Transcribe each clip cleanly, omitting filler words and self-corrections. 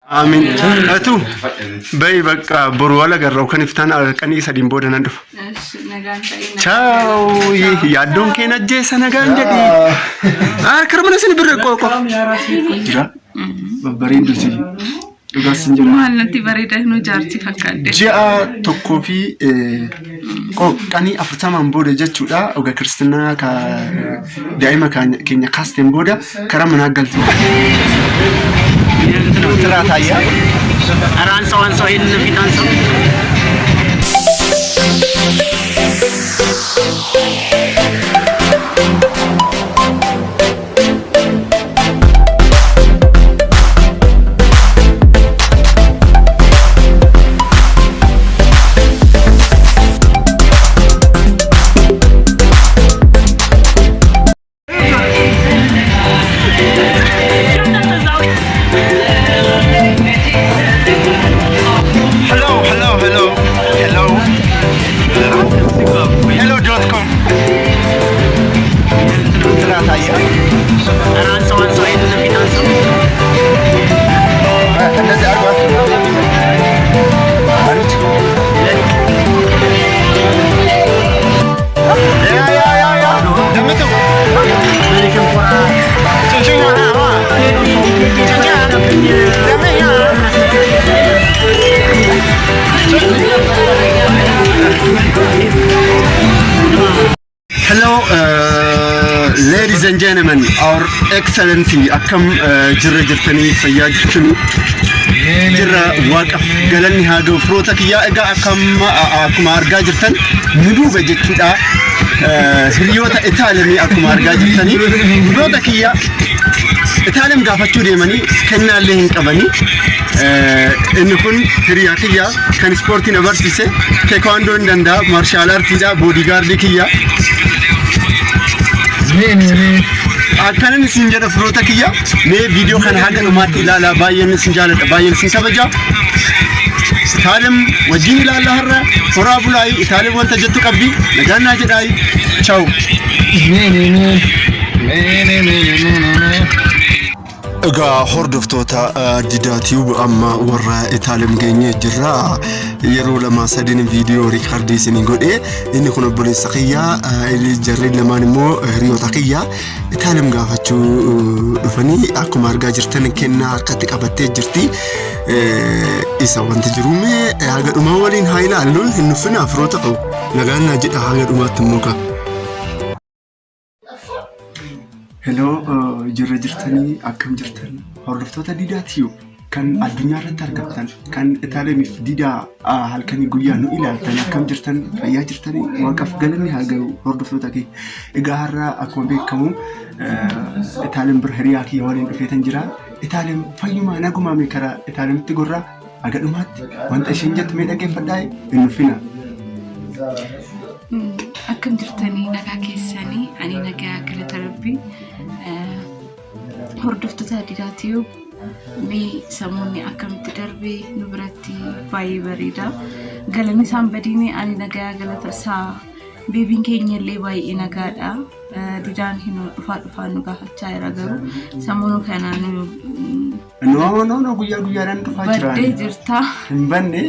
Amin. Atu bay bakka boru wala garraw kan iftaan qanii sadin booda nan dhufa. Ciao. Yaaddoon kee najjeessa nagaan jedhi. Karmana sin birre qoqo. Jira. Bareeduti. Dhugaas hin jiru. Maal natti bareeda nu jaarti fakkaadde. Ji'a tokkoo fi qanii 40 booda jechuudha. Oga Kristinaa ka daa'ima keenya kaasteen booda karaa manaa galtu. Terata ya. Aran sawan soin fitan so. Hello, ladies and gentlemen, our excellency, akkam jirra jirtanii fayyaa jirtanii jirra waaqaf galanni haa ga'u firoota kiyyaa egaa akkuma argaa jirtan nu duuba jechuudha hiriyoota Itaalimii akkuma argaa jirtanii firoota kiyyaa Itaalim gaafachuu deemanii kennaallee hin qabanii inni kun hiriyaa kiyyaa kan ispoortiin agarsiise teekwaandoo hin danda'a maarshaal aartiidha boodigaardii kiyyaa akkanan isin jedha firoota kiyya mee viidiyoo kana haga dhumaatti ilaalaa baay'een isin jaaladha baay'een isin kabaja Itaalim wajjin ilaalla har'a horaa bulaayi Itaalim wanta jettu qabdi nagaannaa jedhaayi ciao. Egaa hordoftoota didaatiif amma warra Itaalim geenye jirra yeroo lama sadin viidiyoo riikardii isin godhe inni kun obboleessa kiyyaa jarri lamaan immoo hiriyoota kiyyaa Itaalim gaafachuu dhufanii akkuma argaa jirtan kennaa harkatti qabattee jirti isa wanti jirume haga dhumaa waliin haa ilaallu hin nuffina firoota qabu nagaannaa jedha haga dhumaatti immoo qaba. Hello, jirra jirtanii akkam jirtan hordoftoota didaatiif kan addunyaa irratti argamtan kan Itaalimiif didaa halkanii guyyaa nu ilaaltan akkam jirtan fayyaa jirtanii waaqaf galanni haa ga'u hordoftoota kee egaa har'a akkuma beekamu Itaalim bir hiriyaa kiyya waliin dhufeetan jira Itaalim fayyumaa nagumaame karaa Itaalimitti gorraa haga dhumaatti wanta isheen jettu mee dhaggeeffadhaa hin nuffina. Akkam jirtanii nagaa keessanii ani nagaa galata rabbii hordoftoota didaatiif mee samuunni akkamitti darbee nu biratti baay'ee bareeda galanni isaan badiine ani nagaa galata isaa beebiin keenya illee baay'ee nagaadha didaan hin dhufaa nu gaafachaa jira garuu samuunu kanaan no guyyaadhaan dhufaa jira baddee jirta hin banne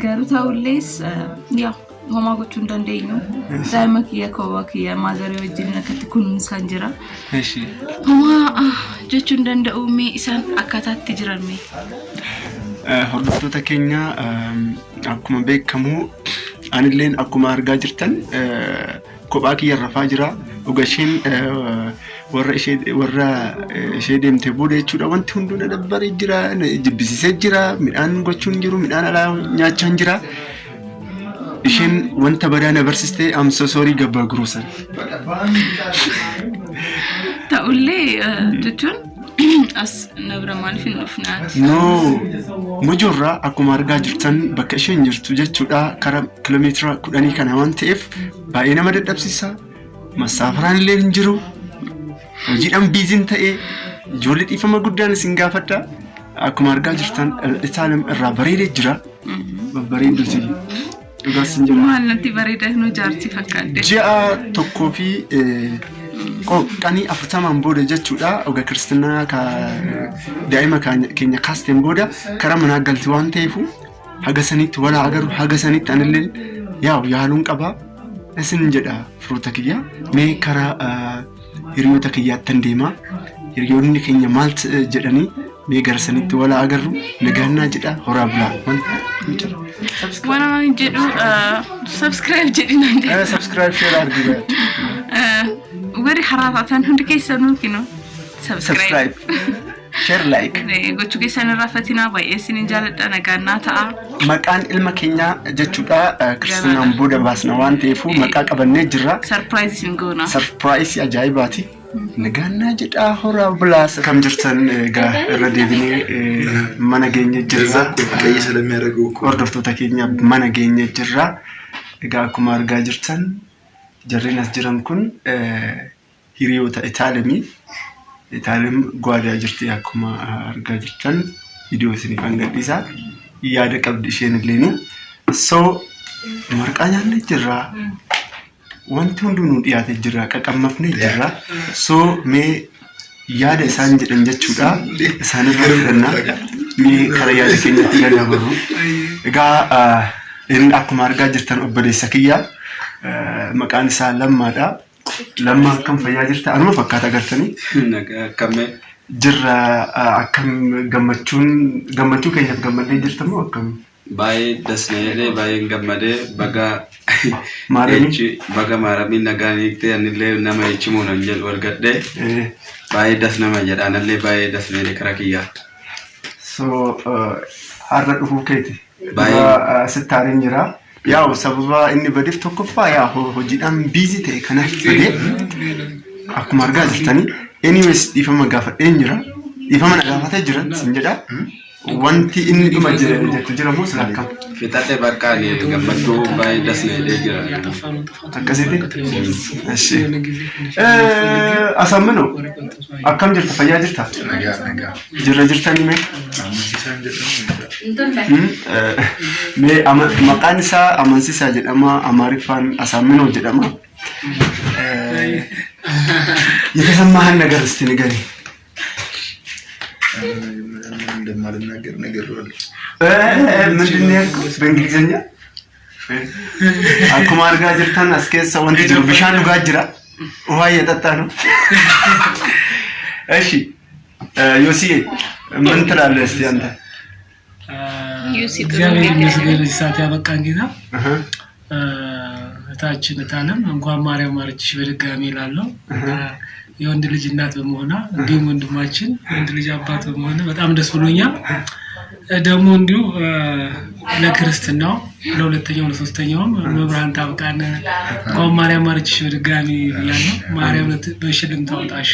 garuu ta'ullees yaa Mama gochuun dandeenyu daa'ima kiyya koowwa kiyya maazarii wajjin akkatti kunuunsaan jira. Mama jechuun danda'u mee isaan akkaataatti jiran mee? Hordoftoota keenya akkuma beekamu anilleen akkuma argaa jirtan kophaa kiyya rafaa jira. Dhugasheen warra ishee deemtee booda jechuudha wanti hunduu na dabbaree jira jibbisiisee jira midhaan gochuun jiru midhaan alaa nyaachaan jira. Ishen wanta badana versiste I'm so sorry gabba grocer. Ta'ullee jechuun as nabra maaliif hin dhufnaati? No mujurra akkuma argaa jirtan bakka isheen jirtu jechuudha karaa kiiloomeetira 10 kana waan ta'eef baay'ee nama dadhabsiisa masaafaraan illee hin jiru hojiidhaan biiziin ta'ee ijoollee dhiifama guddaan isin gaafadha akkuma argaa jirtan Itaalim irraa bareedee jira bareeduti. Maal natti bareeda nu jaarti fakkaadde. Ji'a tokkoo fi qanii afurtamaan booda jechuudha oga kristinaa ka daa'ima keenya kaasteen booda karaa manaa galti waan ta'eefu haga sanitti wala agaru haga sanitti anillee yaaluun qaba isin jedha firoota kiyya mee karaa hiriyoota kiyyaattan deema hiriyoonni keenya maal jedhanii mee gara sanitti wala agaru nagaannaa jedha horaa bulaa Wana jedhu subscribe jedhinaan jedha. Subscribe share argina. Wari haraafatan hundi keessanuu kino subscribe. Share like. Gochuu keessan irraafatinaa baay'ee isin jaalladha nagaannaa ta'a. Maqaan ilma keenya jechuudha kristinaan booda baasna waan ta'eefu maqaa qabannee jirra. Surprise isin goona. Surprise ajaa'ibaati. Nagaannaa jedha horaa bulaas kam jirtan egaa irra deebinee mana geenye jirra. Waaqayyo salamiyaaraguu hordoftoota keenya mana geenye jirra. Egaa akkuma argaa jirtan jarreen as jiran kun hiriyoota Itaalimii. Itaalim gwaadaa jirti akkuma argaa jirtan viidiyoo isiniif agarsiisa. Yaada qabdi isheen illee so marqaa nyaannee jirra. Wanti hunduu nu dhiyaate jira qaqammafnee jira so mee yaada isaan jedhan jechuudha isaan irraa fudhannaa mee karaa yaada keenyatti gargaaru egaa inni akkuma argaa jirtan obboleessa kiyya maqaan isaa Lammaadha. Lammaa akkam fayyaa jirta anuma fakkaata agartanii akkame jirra akkam gammachuu keenyaaf gammadee jirtamoo akkam baay'ee dasneelee baay'ee gammadee baga maaramiin nagaan hiiktee anillee nama jechimuun an jedhu argadhe baay'ee das nama jedha anallee baay'ee dasneelee karaa kiyyaa. So har'a dhufuu keeti baay'ee sittaariin jira yaa sababa inni badeef tokkoffaa yaa hojiidhaan biizii ta'e kanaaf badee akkuma argaa jirtanii anyways dhiifama gaafadheen jira dhiifama na gaafatee jiran sin jedha. Wanti inni dhuma jettu jira moo sila akkam? Fixadhe bakka ani gammachuu baay'ee dasneelee jira. Akkasitti? Eshi. Asammino akkam jirta fayyaa jirta? Nagaa. Jirra jirtanii mee? Amansiisaan jedhamu. Mee maqaan isaa amansiisaa jedhama Amaariffaan Asammino jedhama. የተሰማህን ነገር እስቲ ንገረኝ። እንደማልናገር ነገር ነው ምንድን ነው ያልኩት በእንግሊዘኛ አኩማ አርጋ ጅርታን አስከሰ ወንድ ጅሩ ቢሻን ዱጋ ጅራ ውሃ እየጠጣ ነው እሺ ዮሲ ምን ትላለህ እስቲ አንተ ዮሲ እግዚአብሔር ይመስገን ሰዓት ያበቃን ጌታ እታችን ታለም እንኳን ማርያም ማረችሽ በድጋሚ ይላልው የወንድ ልጅ እናት በመሆኗ እንዲሁም ወንድማችን ወንድ ልጅ አባት በመሆኑ በጣም ደስ ብሎኛል። ደግሞ እንዲሁ ለክርስትናው ለሁለተኛው ለሶስተኛውም መብራን ታብቃን እንኳን ማርያም ማረችሽ በድጋሚ ይላልው ማርያም በሽልም ታውጣሽ።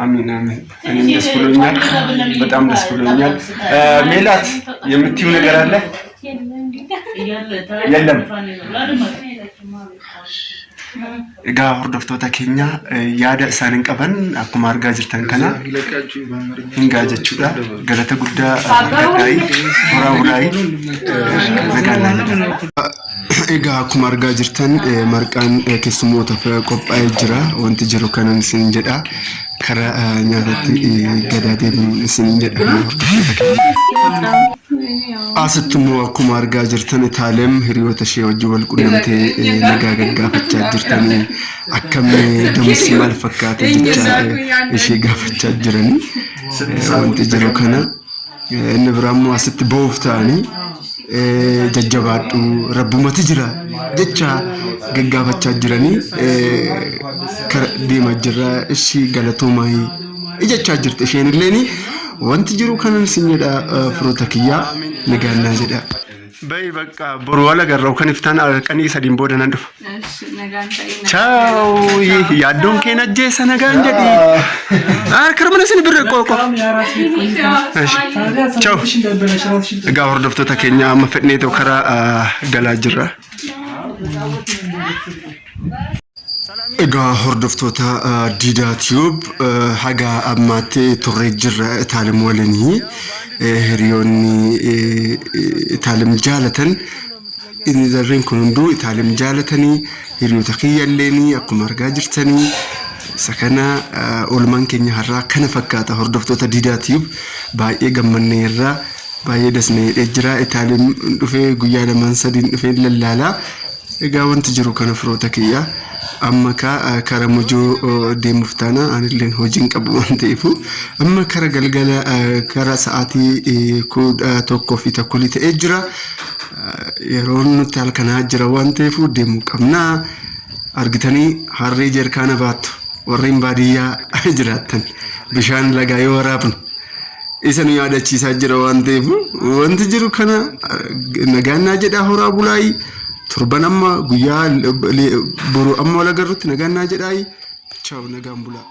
አሜን አሜን። እኔም ደስ ብሎኛል በጣም ደስ ብሎኛል። ሜላት የምትይው ነገር አለ? የለም egaa hordoftoota keenya yaada isaanin qaban akkuma argaa jirtan kana hingaa jechuudha galata guddaa horaa bulaayi egaa akkuma argaa jirtan marqaan keessumootaaf qophaa'ee jira wanti jiru kanan isin jedha karaa nyaatatti gadaa deemuun isin jedha hordoftoota keenya asittummoo akkuma argaa jirtan Itaalem hiriyoota ishee wajjin wal qunnamtee nagaa gaggaafachaa jirtanii akkam damusi maal fakkaata jecha ishee gaafachaa jiranii wanti jiru kana inni biraammoo asitti ba'uuf ta'anii jajjabaadhu rabbumatti jira jecha gaggaafachaa jiranii deemaa jirra ishee galatoomaa ijachaa jirti isheen illee wanti jiru kanan isin jedha firoota kiyyaa nagaannaa jedha. Bayi bakka boru wala garraa'u kan iftaan qanii sadiin booda nan dhufa. Ciao yaaddoon kee najjeessa nagaan jedhi. Harka mana isin birra qoqo. Ciao. Egaa hordoftoota keenya amma fedhnee ta'u karaa galaa jirra. Egaa hordoftoota Diidaa Tiyuub haga ammaatti turree jirra Itaalem waliinii hiriyoonni Itaalem jaalatan inni darreen kun hunduu Itaalem jaalatanii hiriyoota kiyyaallee akkuma argaa jirtanii sakana olman keenya har'a kana fakkaata hordoftoota Diidaatiif baay'ee gammanneerra baay'ee dasnee jira Itaalim dhufee guyyaa lamaan sadiin dhufee lallaalaa egaa wanti jiru kana firoota kiyya amma kara mujoo deemuuf taana anilleen hojiin qabu waan ta'eef amma kara galgala kara sa'aatii 1:01 ta'ee jira yeroo nuti halkanaa jira waan ta'eef deemuu qabna argitanii harree jerkaana baattu warreen baadiyyaa jiraattan bishaan lagaa yoo waraabnu isa nu yaadachiisaa jira waan ta'eef wanti jiru kana nagaannaa jedhaa horaa bulaayii turban amma guyyaa boru amma wala garrutti nagaannaa jedhaayi ciao nagaan bulaa